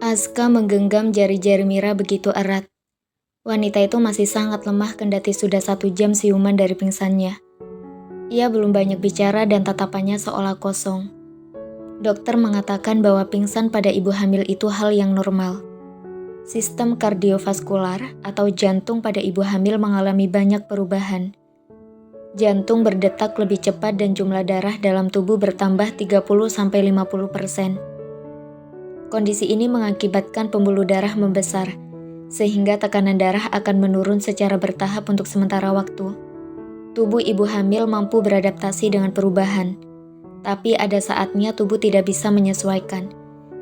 Aska menggenggam jari-jari Mira begitu erat. Wanita itu masih sangat lemah kendati sudah 1 jam siuman dari pingsannya. Ia belum banyak bicara dan tatapannya seolah kosong. Dokter mengatakan bahwa pingsan pada ibu hamil itu hal yang normal. Sistem kardiovaskular atau jantung pada ibu hamil mengalami banyak perubahan. Jantung berdetak lebih cepat dan jumlah darah dalam tubuh bertambah 30-50%. Kondisi ini mengakibatkan pembuluh darah membesar, sehingga tekanan darah akan menurun secara bertahap untuk sementara waktu. Tubuh ibu hamil mampu beradaptasi dengan perubahan, tapi ada saatnya tubuh tidak bisa menyesuaikan,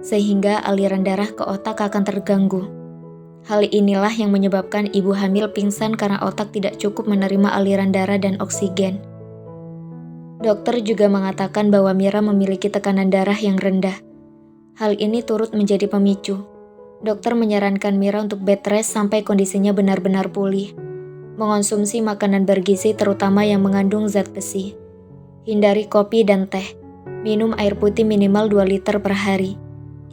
sehingga aliran darah ke otak akan terganggu. Hal inilah yang menyebabkan ibu hamil pingsan karena otak tidak cukup menerima aliran darah dan oksigen. Dokter juga mengatakan bahwa Mira memiliki tekanan darah yang rendah. Hal ini turut menjadi pemicu. Dokter menyarankan Mira untuk bed rest sampai kondisinya benar-benar pulih. Mengonsumsi makanan bergizi terutama yang mengandung zat besi. Hindari kopi dan teh. Minum air putih minimal 2 liter per hari.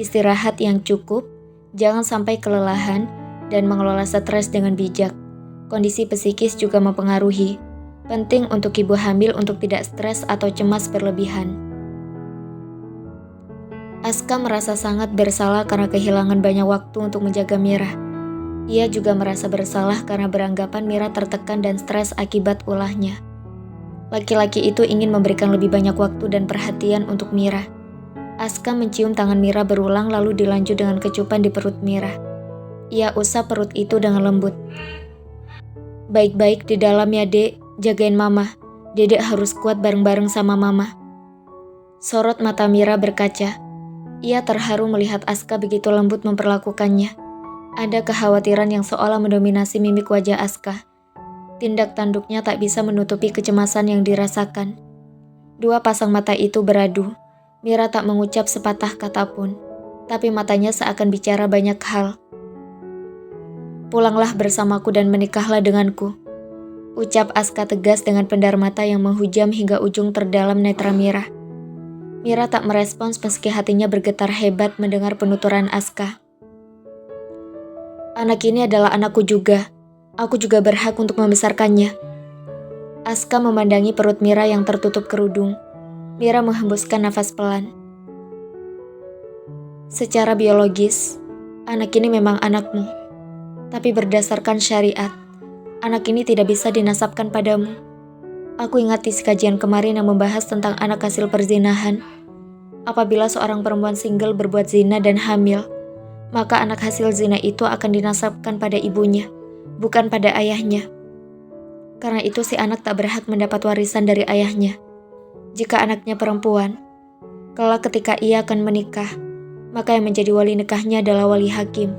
Istirahat yang cukup, jangan sampai kelelahan, dan mengelola stres dengan bijak. Kondisi psikis juga mempengaruhi. Penting untuk ibu hamil untuk tidak stres atau cemas berlebihan. Aska merasa sangat bersalah karena kehilangan banyak waktu untuk menjaga Mira. Ia juga merasa bersalah karena beranggapan Mira tertekan dan stres akibat ulahnya. Laki-laki itu ingin memberikan lebih banyak waktu dan perhatian untuk Mira. Aska mencium tangan Mira berulang lalu dilanjut dengan kecupan di perut Mira. Ia usap perut itu dengan lembut. "Baik-baik di dalam ya, Dek. Jagain Mama. Dedek harus kuat bareng-bareng sama Mama." Sorot mata Mira berkaca. Ia terharu melihat Aska begitu lembut memperlakukannya. Ada kekhawatiran yang seolah mendominasi mimik wajah Aska. Tindak tanduknya tak bisa menutupi kecemasan yang dirasakan. Dua pasang mata itu beradu. Mira tak mengucap sepatah kata pun, tapi matanya seakan bicara banyak hal. "Pulanglah bersamaku dan menikahlah denganku," ucap Aska tegas dengan pendar mata yang menghujam hingga ujung terdalam netra Mira. Mira tak merespons meski hatinya bergetar hebat mendengar penuturan Aska. "Anak ini adalah anakku juga. Aku juga berhak untuk membesarkannya." Aska memandangi perut Mira yang tertutup kerudung. Mira menghembuskan nafas pelan. "Secara biologis, anak ini memang anakmu. Tapi berdasarkan syariat, anak ini tidak bisa dinasabkan padamu. Aku ingat isi kajian kemarin yang membahas tentang anak hasil perzinahan. Apabila seorang perempuan single berbuat zina dan hamil, maka anak hasil zina itu akan dinasabkan pada ibunya, bukan pada ayahnya. Karena itu si anak tak berhak mendapat warisan dari ayahnya. Jika anaknya perempuan, kelak ketika ia akan menikah, maka yang menjadi wali nikahnya adalah wali hakim.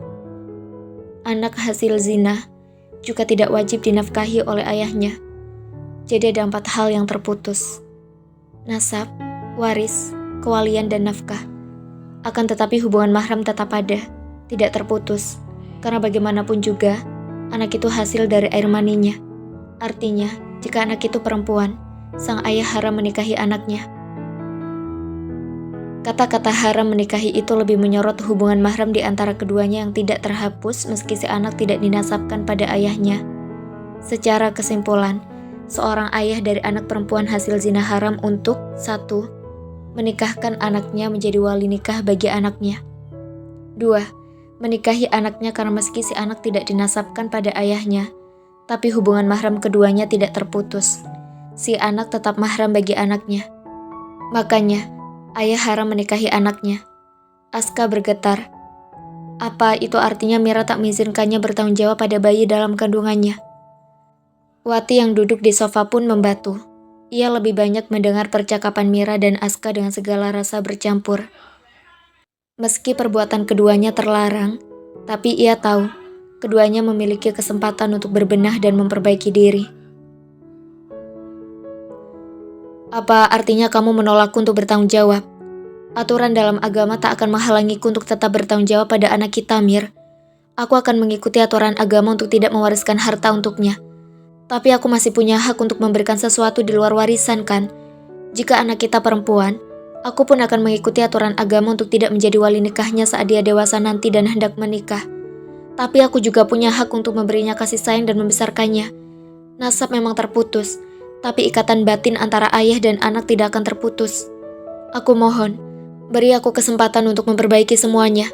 Anak hasil zina juga tidak wajib dinafkahi oleh ayahnya. Jadi ada 4 hal yang terputus: nasab, waris, kewalian, dan nafkah. Akan tetapi hubungan mahram tetap ada, tidak terputus. Karena bagaimanapun juga, anak itu hasil dari air maninya. Artinya, jika anak itu perempuan, sang ayah haram menikahi anaknya. Kata-kata haram menikahi itu lebih menyorot hubungan mahram di antara keduanya yang tidak terhapus meski si anak tidak dinasabkan pada ayahnya. Secara kesimpulan, seorang ayah dari anak perempuan hasil zina haram untuk 1. Menikahkan anaknya menjadi wali nikah bagi anaknya. 2. Menikahi anaknya karena meski si anak tidak dinasabkan pada ayahnya, tapi hubungan mahram keduanya tidak terputus. Si anak tetap mahram bagi anaknya. Makanya, ayah haram menikahi anaknya. Aska bergetar. Apa itu artinya Mira tak mengizinkannya bertanggung jawab pada bayi dalam kandungannya? Wati yang duduk di sofa pun membatu. Ia lebih banyak mendengar percakapan Mira dan Aska dengan segala rasa bercampur. Meski perbuatan keduanya terlarang, tapi ia tahu keduanya memiliki kesempatan untuk berbenah dan memperbaiki diri. "Apa artinya kamu menolakku untuk bertanggung jawab? Aturan dalam agama tak akan menghalangiku untuk tetap bertanggung jawab pada anak kita, Mir. Aku akan mengikuti aturan agama untuk tidak mewariskan harta untuknya. Tapi aku masih punya hak untuk memberikan sesuatu di luar warisan, kan? Jika anak kita perempuan, Aku pun akan mengikuti aturan agama untuk tidak menjadi wali nikahnya saat dia dewasa nanti dan hendak menikah. Tapi aku juga punya hak untuk memberinya kasih sayang dan membesarkannya. Nasab memang terputus, tapi ikatan batin antara ayah dan anak tidak akan terputus. Aku mohon, beri aku kesempatan untuk memperbaiki semuanya.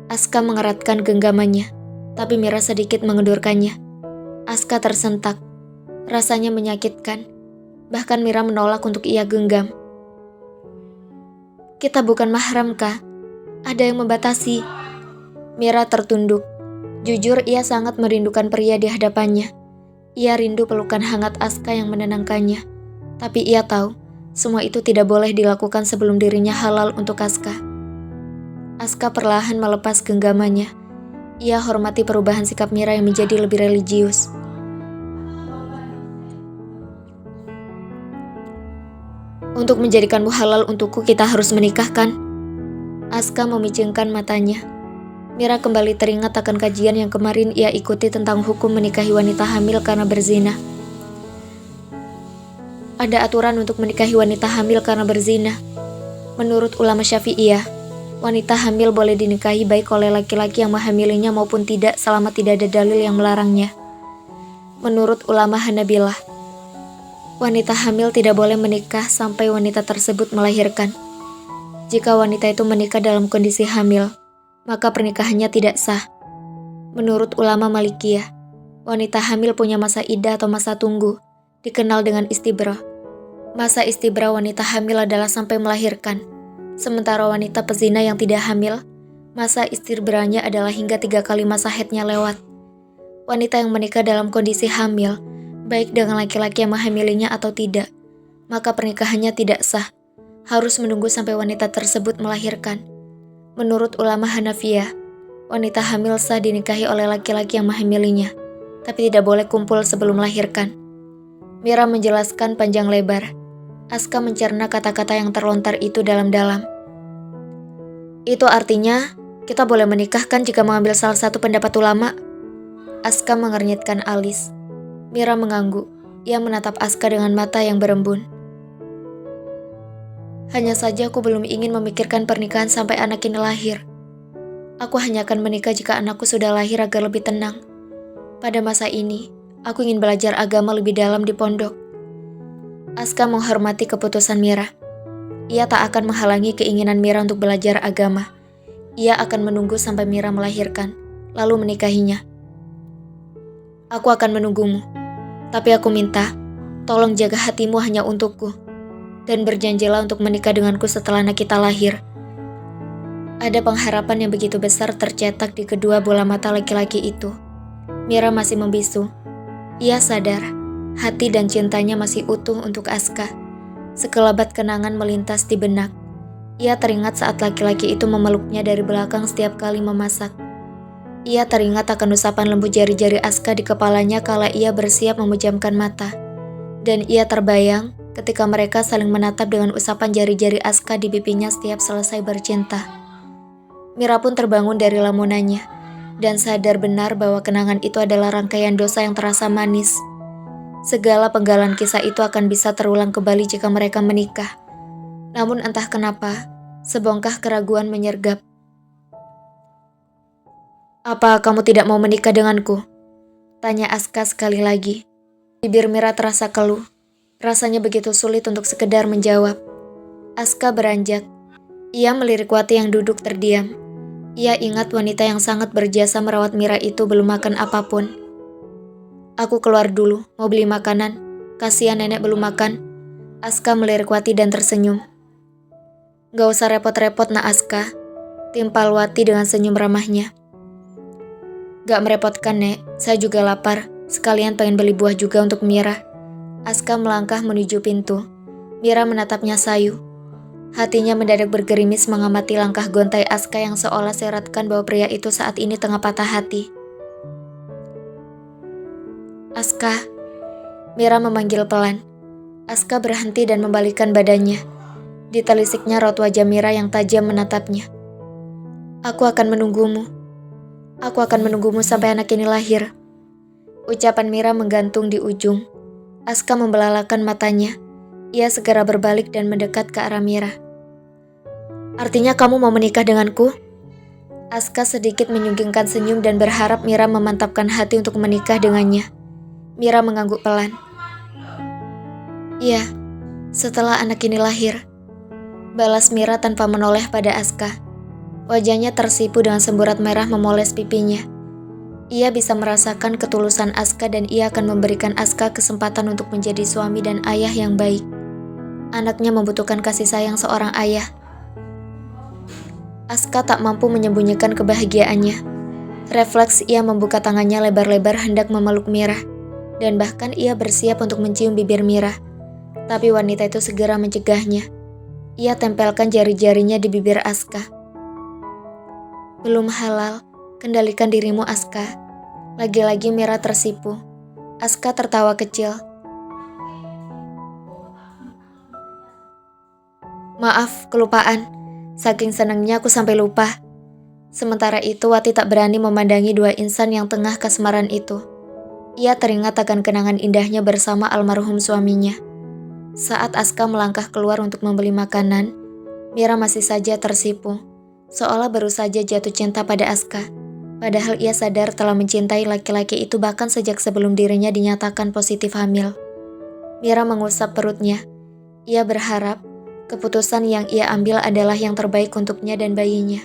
Aska mengeratkan genggamannya, tapi Mira sedikit mengendurkannya. Aska tersentak, rasanya menyakitkan. Bahkan Mira menolak untuk ia genggam. Kita bukan mahram, Kak. Ada yang membatasi. Mira tertunduk. Jujur, ia sangat merindukan pria di hadapannya. Ia rindu pelukan hangat Aska yang menenangkannya. Tapi ia tahu, semua itu tidak boleh dilakukan sebelum dirinya halal untuk Aska. Aska perlahan melepas genggamannya. Ia hormati perubahan sikap Mira yang menjadi lebih religius. Untuk menjadikanmu halal untukku, kita harus menikahkan. Aska memicingkan matanya. Mira kembali teringat akan kajian yang kemarin ia ikuti tentang hukum menikahi wanita hamil karena berzina. Ada aturan untuk menikahi wanita hamil karena berzina. Menurut ulama Syafi'iyah, wanita hamil boleh dinikahi baik oleh laki-laki yang menghamilinya maupun tidak selama tidak ada dalil yang melarangnya. Menurut ulama Hanabilah, wanita hamil tidak boleh menikah sampai wanita tersebut melahirkan. Jika wanita itu menikah dalam kondisi hamil, maka pernikahannya tidak sah. Menurut ulama Malikiyah, wanita hamil punya masa iddah atau masa tunggu, dikenal dengan istibra. Masa istibra wanita hamil adalah sampai melahirkan. Sementara wanita pezina yang tidak hamil, masa istibranya adalah hingga 3 kali masa haidnya lewat. Wanita yang menikah dalam kondisi hamil, baik dengan laki-laki yang menghamilinya atau tidak, maka pernikahannya tidak sah. Harus menunggu sampai wanita tersebut melahirkan. Menurut ulama Hanafiyah, wanita hamil sah dinikahi oleh laki-laki yang menghamilinya, tapi tidak boleh kumpul sebelum melahirkan. Mira menjelaskan panjang lebar. Aska mencerna kata-kata yang terlontar itu dalam-dalam. Itu artinya, kita boleh menikahkan jika mengambil salah satu pendapat ulama? Aska mengernyitkan alis. Mira mengangguk. Ia menatap Aska dengan mata yang berembun. Hanya saja aku belum ingin memikirkan pernikahan sampai anak ini lahir. Aku hanya akan menikah jika anakku sudah lahir agar lebih tenang. Pada masa ini, aku ingin belajar agama lebih dalam di pondok. Aska menghormati keputusan Mira. Ia tak akan menghalangi keinginan Mira untuk belajar agama. Ia akan menunggu sampai Mira melahirkan, lalu menikahinya. Aku akan menunggumu, tapi aku minta, tolong jaga hatimu hanya untukku, dan berjanjilah untuk menikah denganku setelah anak kita lahir. Ada pengharapan yang begitu besar tercetak di kedua bola mata laki-laki itu. Mira masih membisu. Ia sadar, hati dan cintanya masih utuh untuk Aska. Sekelebat kenangan melintas di benak. Ia teringat saat laki-laki itu memeluknya dari belakang setiap kali memasak. Ia teringat akan usapan lembut jari-jari Aska di kepalanya kala ia bersiap memejamkan mata. Dan ia terbayang ketika mereka saling menatap dengan usapan jari-jari Aska di pipinya setiap selesai bercinta. Mira pun terbangun dari lamunannya dan sadar benar bahwa kenangan itu adalah rangkaian dosa yang terasa manis. Segala penggalan kisah itu akan bisa terulang kembali jika mereka menikah. Namun entah kenapa, sebongkah keraguan menyergap. Apa kamu tidak mau menikah denganku? Tanya Aska sekali lagi. Bibir Mira terasa keluh. Rasanya begitu sulit untuk sekedar menjawab. Aska beranjak. Ia melirik Wati yang duduk terdiam. Ia ingat wanita yang sangat berjasa merawat Mira itu belum makan apapun. Aku keluar dulu, mau beli makanan. Kasihan nenek belum makan. Aska melirik Wati dan tersenyum. Gak usah repot-repot nak Aska. Timpal Wati dengan senyum ramahnya. Gak merepotkan nek, saya juga lapar. Sekalian pengen beli buah juga untuk Mira. Aska melangkah menuju pintu. Mira menatapnya sayu. Hatinya mendadak bergerimis mengamati langkah gontai Aska yang seolah seratkan bahwa pria itu saat ini tengah patah hati. Aska, Mira memanggil pelan. Aska berhenti dan membalikkan badannya. Ditelisiknya raut wajah Mira yang tajam menatapnya. Aku akan menunggumu. Aku akan menunggumu sampai anak ini lahir. Ucapan Mira menggantung di ujung. Aska membelalakan matanya. Ia segera berbalik dan mendekat ke arah Mira. "Artinya kamu mau menikah denganku?" Aska sedikit menyunggingkan senyum dan berharap Mira memantapkan hati untuk menikah dengannya. Mira mengangguk pelan. "Iya, setelah anak ini lahir," balas Mira tanpa menoleh pada Aska. Wajahnya tersipu dengan semburat merah memoles pipinya. Ia bisa merasakan ketulusan Aska dan ia akan memberikan Aska kesempatan untuk menjadi suami dan ayah yang baik. Anaknya membutuhkan kasih sayang seorang ayah. Aska tak mampu menyembunyikan kebahagiaannya. Refleks ia membuka tangannya lebar-lebar hendak memeluk Mira, dan bahkan ia bersiap untuk mencium bibir Mira. Tapi wanita itu segera mencegahnya. Ia tempelkan jari-jarinya di bibir Aska. "Belum halal, kendalikan dirimu Aska." Lagi-lagi Mira tersipu. Aska tertawa kecil. "Maaf, kelupaan. Saking senangnya aku sampai lupa." Sementara itu Wati tak berani memandangi dua insan yang tengah kasmaran itu. Ia teringat akan kenangan indahnya bersama almarhum suaminya. Saat Aska melangkah keluar untuk membeli makanan, Mira masih saja tersipu, seolah baru saja jatuh cinta pada Aska. Padahal ia sadar telah mencintai laki-laki itu bahkan sejak sebelum dirinya dinyatakan positif hamil. Mira mengusap perutnya. Ia berharap keputusan yang ia ambil adalah yang terbaik untuknya dan bayinya.